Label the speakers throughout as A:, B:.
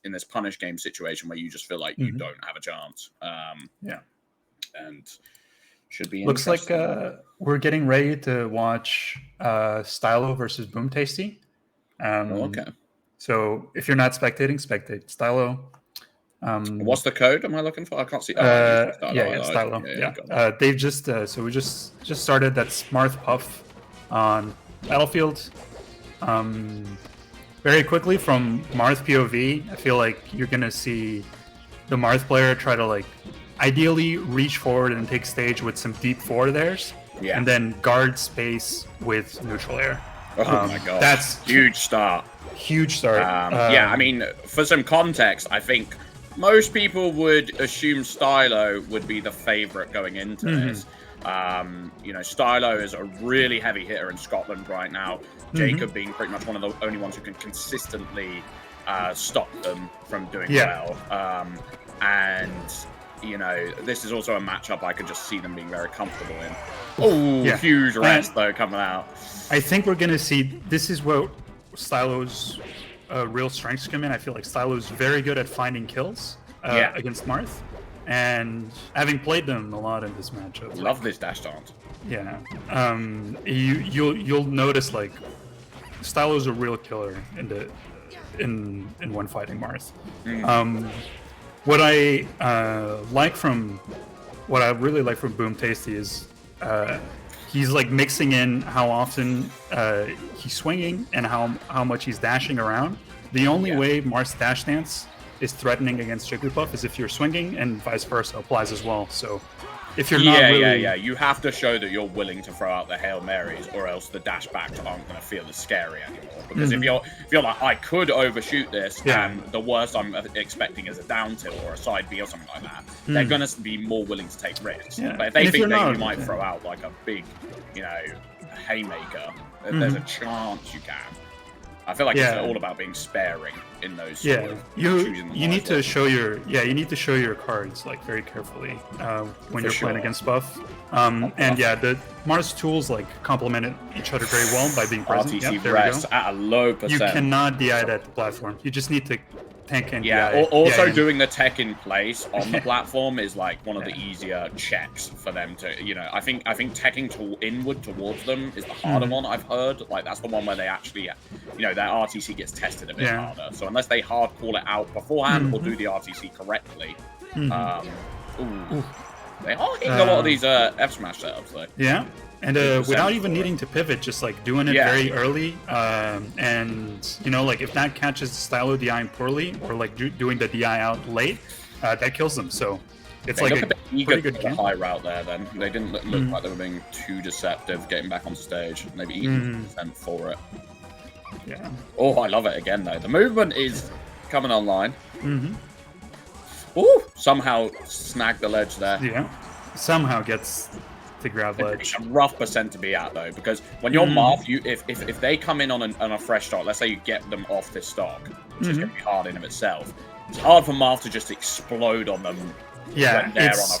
A: in this punish game situation where you just feel like you don't have a chance. And should be
B: looks like we're getting ready to watch Stylo versus BoomTasty.
A: Okay.
B: So if you're not spectating, spectate Stylo.
A: What's the code am I looking for? I can't see.
B: Stylo. Yeah. They've just so we just started that Marth Puff on Battlefield. Very quickly from Marth POV, I feel like you're gonna see the Marth player try to like ideally reach forward and take stage with some deep forward airs, and then guard space with neutral air.
A: Oh my god,
B: that's
A: huge start.
B: Huge start.
A: I mean, for some context, I think most people would assume Stylo would be the favorite going into this. Stylo is a really heavy hitter in Scotland right now. Jacob being pretty much one of the only ones who can consistently stop them from doing well. And this is also a matchup I could just see them being very comfortable in. Oh, huge rest though coming out.
B: I think we're gonna see this is where Stylo's real strengths come in. I feel like Stylo's very good at finding kills against Marth, and having played them a lot in this matchup.
A: Love this dash dance.
B: Yeah, you'll notice like Stylo's a real killer in when fighting Marth. What I really like from BoomTasty is he's like mixing in how often he's swinging and how much he's dashing around. The only way Marth's dash dance is threatening against Jigglypuff is if you're swinging, and vice versa applies as well. So if you're not
A: you have to show that you're willing to throw out the Hail Marys, or else the dash backs aren't going to feel as scary anymore. Because if you're like, I could overshoot this, and the worst I'm expecting is a down tilt or a side B or something like that, they're going to be more willing to take risks. But if they think that you might throw out like a big, haymaker, there's a chance you can. I feel like it's all about being sparing in those.
B: You need to show your cards like very carefully when you're playing against Buff. The Marth's tools like complement each other very well by being present.
A: RTC rest at a low percent.
B: You cannot DI that the platform. You just need to tank and DI.
A: Also doing the tech in place on the platform is like one of the easier checks for them to, I think teching inward towards them is the harder one I've heard. Like that's the one where they actually, their RTC gets tested a bit harder. So unless they hard call it out beforehand or do the RTC correctly, they are hitting a lot of these F smash setups though.
B: Yeah. And without even needing to pivot, just like doing it very early, like if that catches Stylo DIing poorly, or like doing the DI out late, that kills them. So it's like a pretty good game.
A: High route there. Then they didn't look like they were being too deceptive getting back on stage. Maybe even % for it.
B: Yeah.
A: Oh, I love it again though. The movement is coming online. Oh, somehow snagged the ledge there.
B: Yeah. Somehow gets to grab ledge.
A: It's a rough percent to be at though, because when you're Marth, if they come in on a fresh stock, let's say you get them off this stock, which is going to be hard in of itself. It's hard for Marth to just explode on them.
B: Yeah,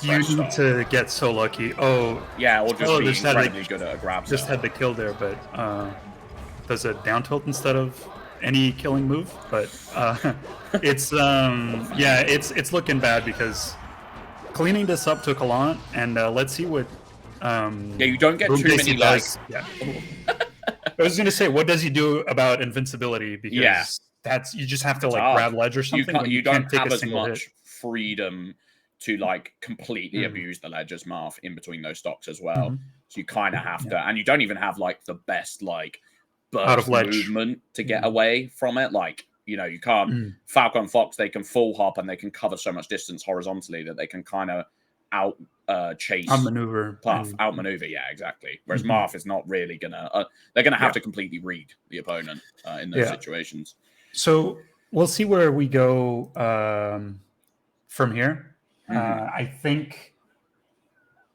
B: you need to get so lucky. Oh,
A: yeah, or just be incredibly good at a grab.
B: Just had the kill there, but does a down tilt instead of any killing move. But it's looking bad because cleaning this up took a lot, and let's see what.
A: You don't get too many like.
B: Yeah. I was gonna say, what does he do about invincibility? Because that's you just have to like grab ledge or something.
A: You don't have as much freedom to like completely abuse the ledge as Marth in between those stocks as well. So you kind of have to, and you don't even have like the best like burst movement to get away from it. Like you can't Falcon and Fox. They can full hop and they can cover so much distance horizontally that they can kind of chase,
B: outmaneuver.
A: Yeah, exactly. Whereas Marth is not really gonna. They're gonna have to completely read the opponent in those situations.
B: So we'll see where we go from here. I think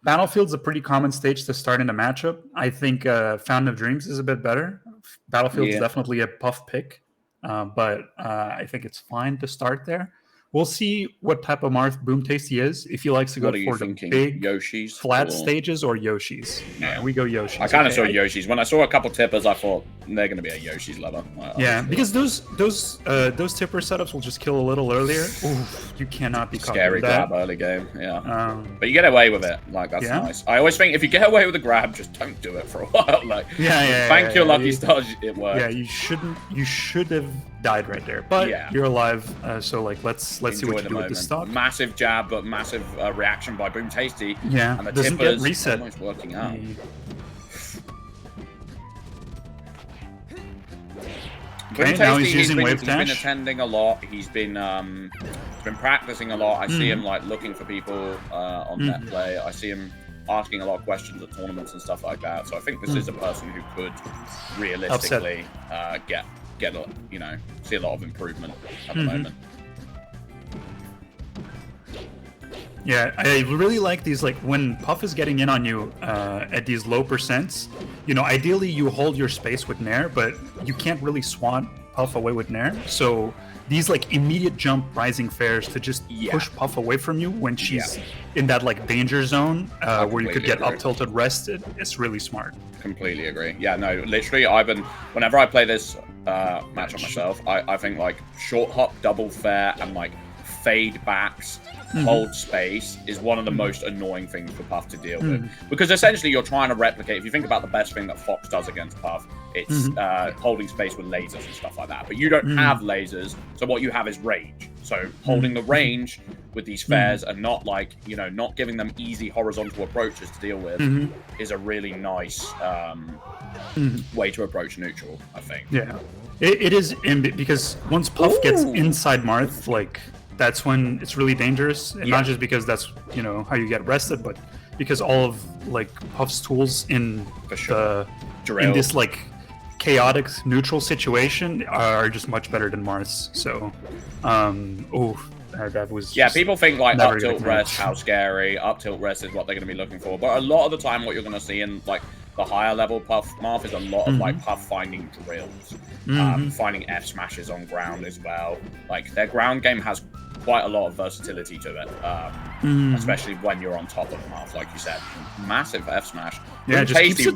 B: Battlefield's a pretty common stage to start in a matchup. I think Fountain of Dreams is a bit better. Battlefield's definitely a puff pick, but I think it's fine to start there. we'll see what type of Marth BoomTasty is. If he likes to go
A: What are you
B: for the
A: thinking?
B: big
A: Yoshi's
B: flat
A: or...
B: stages or Yoshi's.
A: Yeah,
B: we go Yoshi's.
A: I kind of saw Yoshi's. When I saw a couple tippers, I thought they're going to be a Yoshi's lover.
B: Yeah, because those tipper setups will just kill a little earlier. Oof, you cannot be caught
A: scary
B: with that.
A: grab early game. Yeah, but you get away with it. Like that's nice. I always think if you get away with a grab, just don't do it for a while. Like thank your lucky stars, it worked.
B: Yeah, you shouldn't. You should have died right there, but you're alive. So like let's see what you do with the stock.
A: Massive jab, but massive reaction by BoomTasty.
B: Yeah,
A: and the
B: doesn't
A: tippers
B: get reset.
A: Almost working out.
B: Okay, now he's using wave dash.
A: He's been attending a lot. He's been practicing a lot. I see him like looking for people on net play. I see him asking a lot of questions at tournaments and stuff like that. So I think this is a person who could realistically get see a lot of improvement at the moment.
B: Yeah, I really like these, like, when Puff is getting in on you at these low percents, ideally you hold your space with Nair, but you can't really swat Puff away with Nair. So these, like, immediate jump rising fairs to just push Puff away from you when she's in that, like, danger zone where you could get up tilted rested, it's really smart.
A: Completely agree. Yeah, no, literally, whenever I play this matchup myself, I think, like, short hop, double fair, and, like, fade backs, hold space is one of the most annoying things for Puff to deal with. Because essentially you're trying to replicate, if you think about the best thing that Fox does against Puff, it's holding space with lasers and stuff like that. But you don't have lasers, so what you have is range. So holding the range with these fairs and not not giving them easy horizontal approaches to deal with is a really nice way to approach neutral, I think.
B: Yeah, it is, because once Puff gets inside Marth, like, that's when it's really dangerous, and not just because that's how you get rested, but because all of like Puff's tools in in this like chaotic neutral situation are just much better than Marth's. So, that was
A: people think like up tilt rest, how scary up tilt rest is what they're going to be looking for, but a lot of the time what you're going to see in like the higher level Puff Marth is a lot of like Puff finding drills, finding F smashes on ground as well. Like their ground game has quite a lot of versatility to it, especially when you're on top of Marth, like you said. Massive F smash.
B: Yeah, just keeps it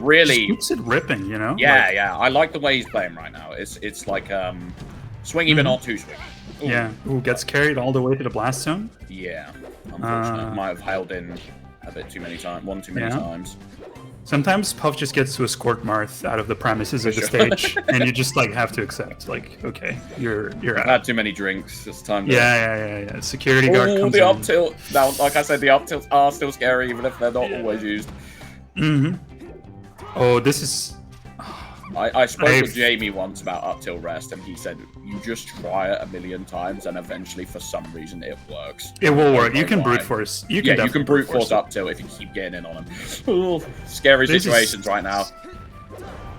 B: ripping,
A: Yeah, I like the way he's playing right now. It's like swingy but not too swingy.
B: Ooh. Yeah, gets carried all the way to the blast zone.
A: Yeah, unfortunately, might have held in a bit too many times. One too many times.
B: Sometimes Puff just gets to escort Marth out of the premises of the stage, and you just like have to accept, like, okay, you're out.
A: I've had too many drinks. It's time to...
B: Yeah. Security guard comes
A: the
B: in.
A: up tilt. Now, like I said, the up tilts are still scary, even if they're not always used.
B: Oh, this is...
A: I spoke with Jamie once about up tilt rest, and he said you just try it a million times, and eventually, for some reason, it works.
B: It will work. You can brute force. You can
A: brute force up tilt if you keep getting in on him. Ooh, scary situations right now.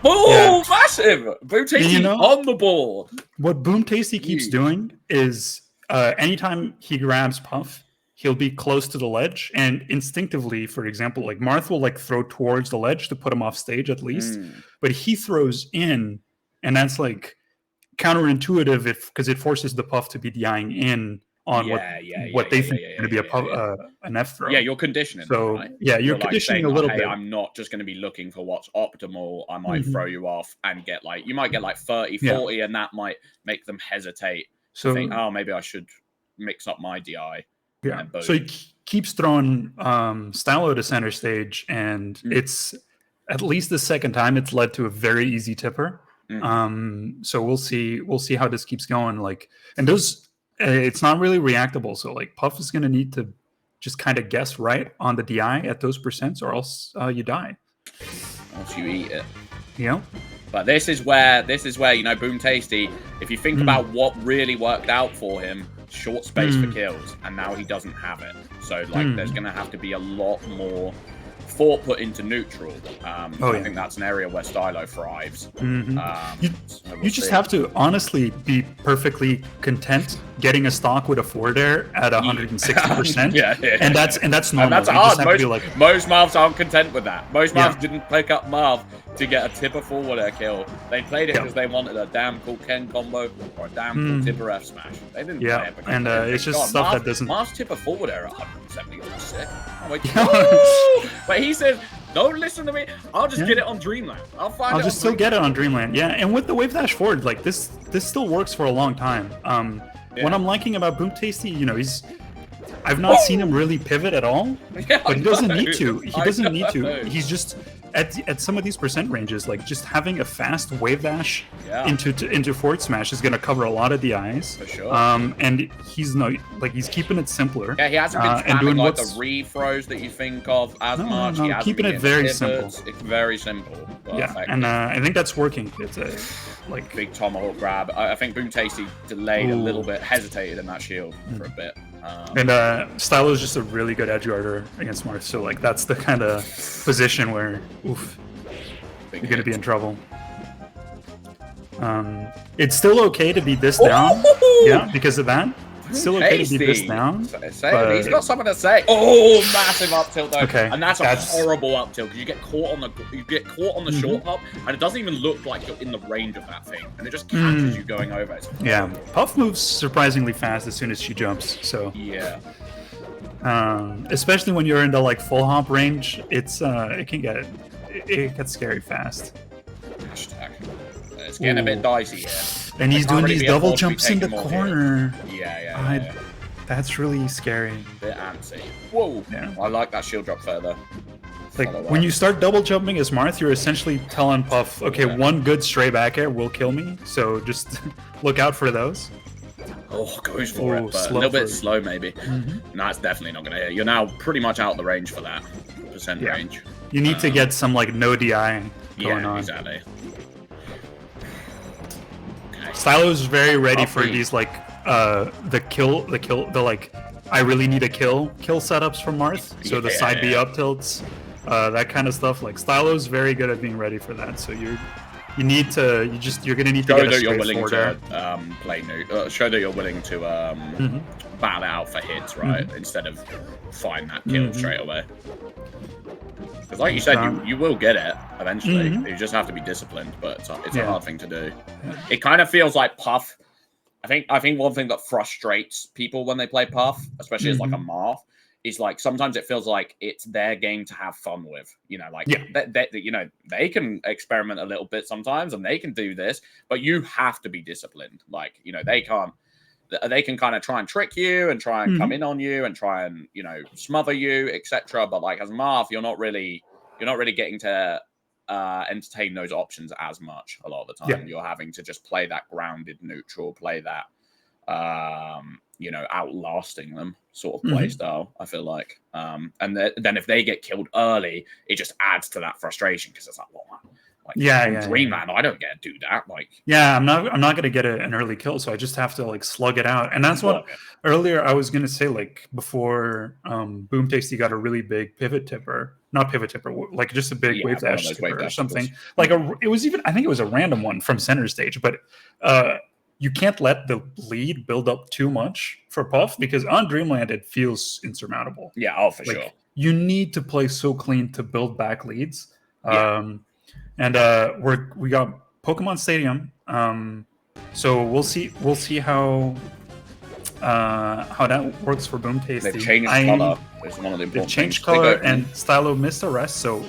A: Oh, massive! BoomTasty on the board.
B: What BoomTasty keeps doing is anytime he grabs Puff, he'll be close to the ledge, and instinctively, for example, like Marth will like throw towards the ledge to put him off stage at least, but he throws in, and that's like counterintuitive because it forces the Puff to be DIing in on what they think is going to be a Puff, an F throw.
A: Yeah, you're conditioning.
B: So
A: right?
B: You're conditioning a little bit.
A: I'm not just going to be looking for what's optimal. I might throw you off and get like you might get like 30, 40, and that might make them hesitate. So think, maybe I should mix up my DI.
B: Yeah, so he keeps throwing Stylo to center stage, and it's at least the second time it's led to a very easy tipper. So we'll see how this keeps going. Like, and those, it's not really reactable. So like Puff is going to need to just kind of guess right on the DI at those percents, or else you die.
A: Once you eat it.
B: Yeah.
A: But this is where BoomTasty. If you think about what really worked out for him. Short space for kills, and now he doesn't have it. So like there's going to have to be a lot more thought put into neutral. I think that's an area where Stylo thrives.
B: You just have to honestly be perfectly content getting a stock with a forward air at 160%. And that's normal.
A: And that's hard. Most Marths aren't content with that. Most Marths didn't pick up Marth to get a tipper forward air kill. They played it because they wanted a damn cool Ken combo or a damn cool tipper F smash. They didn't play it because
B: it's just stuff that doesn't...
A: Mars tipper forward air at 170 was sick. I'm like, but he said, don't listen to me. I'll just get it on Dreamland. I'll
B: just still get it on Dreamland. Yeah, and with the wave dash forward, like this still works for a long time. What I'm liking about BoomTasty, you know, I've not seen him really pivot at all, but he doesn't need to. He doesn't need to. He's just at some of these percent ranges, like just having a fast wave dash into forward smash is going to cover a lot of DIs.
A: For sure.
B: And he's he's keeping it simpler.
A: Yeah, he hasn't been spamming like the re-throws that you think of as much.
B: No,
A: he
B: keeping it very simple.
A: It's very simple.
B: And I think that's working. It's a
A: big tomahawk grab. I think BoomTasty delayed a little bit, hesitated in that shield for a bit.
B: And Stylo is just a really good edge guarder against Marth, so like that's the kind of position where you're gonna be in trouble. It's still okay to be this down, because of that. It's still okay to be this down.
A: He's got something to say. Oh, massive up tilt though.
B: Okay,
A: and that's a horrible up tilt because you get caught on the short hop, and it doesn't even look like you're in the range of that thing, and it just catches you going over.
B: Yeah, Puff moves surprisingly fast as soon as she jumps. So especially when you're into like full hop range, it gets scary fast.
A: It's getting a bit dicey here.
B: And he's doing these double jumps in the corner.
A: Yeah.
B: That's really scary.
A: Bit antsy. Whoa. Yeah. I like that shield drop further.
B: Like, when you start double jumping as Marth, you're essentially telling Puff, okay, one good stray back air will kill me, so just look out for those.
A: Oh, goes for it, but a little bit slow maybe. No, it's definitely not going to hit. You're now pretty much out of the range for that percent range.
B: You need to get some, like, no DI going on.
A: Exactly.
B: Stylo's very ready for these like the like I really need a kill setups from Marth. So the side B up tilts, that kind of stuff. Like Stylo's very good at being ready for that. So you're gonna need to get a straight forward air.
A: Show that you're willing to bat out for hits, right? Instead of find that kill straight away. Because like you said, you will get it eventually. You just have to be disciplined, but it's a hard thing to do. It kind of feels like Puff. I think one thing that frustrates people when they play Puff, especially as like a Marth, is like sometimes it feels like it's their game to have fun with. You know, like they can experiment a little bit sometimes and they can do this, but you have to be disciplined. Like, you know, they can kind of try and trick you and try and come in on you and try and, you know, smother you, etc. But like as Marth, you're not really getting to entertain those options as much a lot of the time. You're having to just play that grounded neutral, play that you know, outlasting them sort of play style, I feel like. And then if they get killed early, it just adds to that frustration because it's like, well, like, Dreamland, I don't get to do that. Like,
B: I'm not gonna get an early kill, so I just have to like slug it out. And that's what earlier I was gonna say, like before BoomTasty got a really big not pivot tipper, like just a big wave dash tipper or something. Like it was even, I think it was a random one from center stage, but you can't let the lead build up too much for Puff because on Dreamland it feels insurmountable.
A: Yeah, for sure.
B: You need to play so clean to build back leads. And we got Pokemon Stadium, so we'll see how that works for BoomTasty.
A: They've changed color.
B: They've changed color, and Stylo missed a rest. So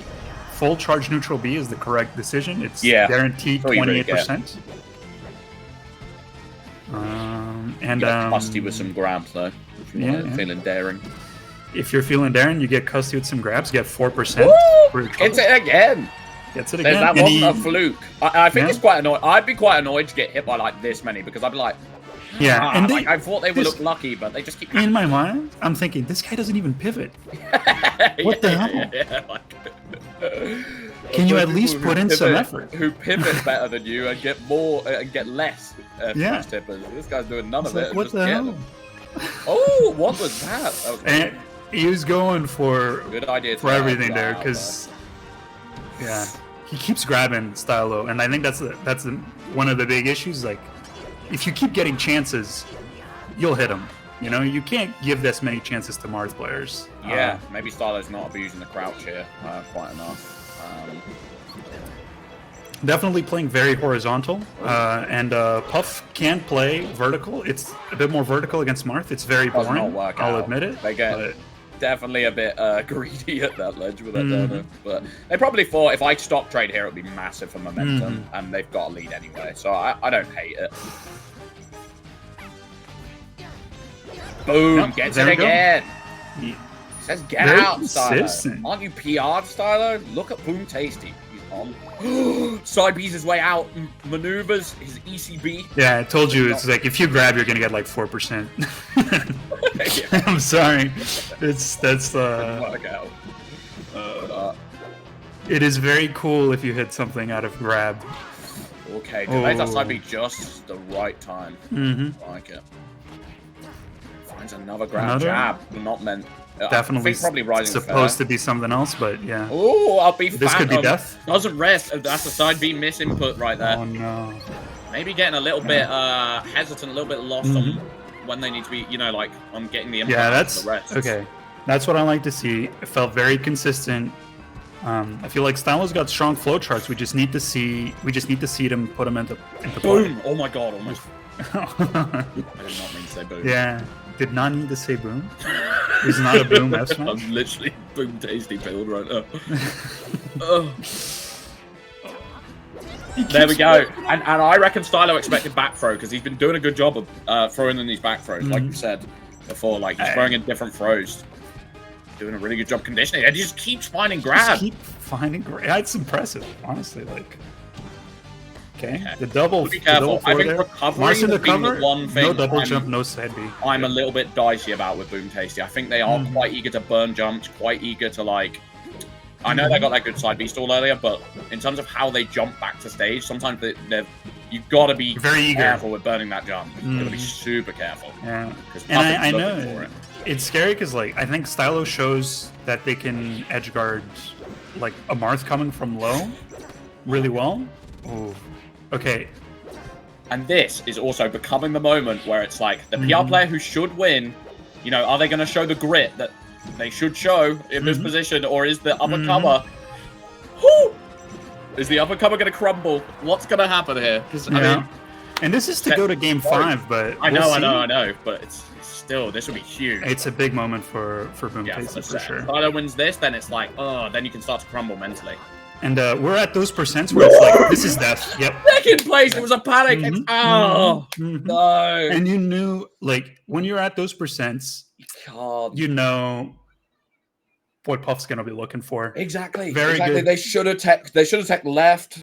B: full charge neutral B is the correct decision. It's guaranteed 28%. And
A: Custy with some grabs though. If you're feeling daring.
B: If you're feeling daring, you get Custy with some grabs. Get 4%.
A: It's it again.
B: Gets it again.
A: That wasn't a fluke. I think it's quite annoying. I'd be quite annoyed to get hit by like this many because I'd be like, and I thought they would look lucky, but they just keep.
B: In my mind, I'm thinking this guy doesn't even pivot. What the hell? Can you at least put in some effort?
A: Who pivot better than you and get more and get less flash tippers? This guy's doing none of it.
B: What the hell?
A: Oh, what was that?
B: And he was going for
A: good idea
B: for everything there because. Yeah, he keeps grabbing Stylo, and I think that's one of the big issues. Like, if you keep getting chances, you'll hit him. You know, you can't give this many chances to Marth players.
A: Yeah, maybe Stylo's not abusing the crouch here quite enough.
B: Definitely playing very horizontal, and Puff can play vertical. It's a bit more vertical against Marth. It's very
A: Does not
B: boring.
A: work
B: I'll
A: out.
B: admit it.
A: They get
B: but
A: definitely a bit greedy at that ledge with that donor. But they probably thought if I stop trade here, it would be massive for momentum, and they've got a lead anyway. So I don't hate it. Boom!
B: Yep,
A: Gets
B: there
A: it
B: we go.
A: again.
B: He-
A: Says get
B: Very
A: out, Stylo.
B: consistent.
A: Aren't you PR'd, Stylo? Look at BoomTasty. He's on. Side B's his way out. Maneuvers his ECB.
B: Yeah, I told you. It's like if you grab, you're gonna get like 4%. I'm sorry. That's
A: Work out.
B: It is very cool if you hit something out of grab.
A: Okay, to make that side B just the right time. Like it. Finds another grab jab. Not meant.
B: Definitely
A: I think probably rising
B: supposed to be something else, but yeah.
A: Oh, I'll be
B: This could be death.
A: Doesn't rest. That's a side B miss input right there.
B: Oh no.
A: Maybe getting a little bit hesitant, a little bit lost on when they need to be, you know, like on getting the input.
B: Yeah, that's
A: the rest.
B: okay. That's what I like to see. It felt very consistent. I feel like Stylo's got strong flow charts. We just need to see them put them into play.
A: Boom! Oh my god, almost. I did not mean to say boom.
B: Yeah, did not need to say boom. It's not a boom F smash.
A: I'm literally BoomTasty build right now. There we go. And I reckon Stylo expected back throw because he's been doing a good job of throwing in these back throws, like you said before. Like he's throwing in different throws. Doing a really good job conditioning. And he just keeps finding grab.
B: Just keep finding grab. Yeah, it's impressive, honestly. Like, okay, the double.
A: Be careful.
B: The double
A: I think recovery has been the one thing.
B: No double jump, no side B.
A: I'm a little bit dicey about with BoomTasty. I think they are quite eager to burn jumps, quite eager to like. I know they got that good side B stall earlier, but in terms of how they jump back to stage, sometimes you've got to be
B: very
A: careful with burning that jump. You've got to be super careful.
B: Yeah, and I know it's scary because like I think Stylo shows that they can edge guard like a Marth coming from low really well. Oh, okay.
A: And this is also becoming the moment where it's like the PR player who should win. You know, are they going to show the grit that they should show in this position, or is the uppercomer? Is the uppercomer going to crumble? What's going to happen here? I mean,
B: and this is to go to game 5, but
A: I know, but it's still this would be huge.
B: It's a big moment for BoomTasty for sure.
A: If Stylo wins this, then it's like, oh, then you can start to crumble mentally.
B: And we're at those percents where it's like, this is death. Yep.
A: Second place. It was a panic. No.
B: And you knew, like, when you're at those percents, you know what Puff's gonna be looking for.
A: Exactly.
B: Very good.
A: They should have tech left.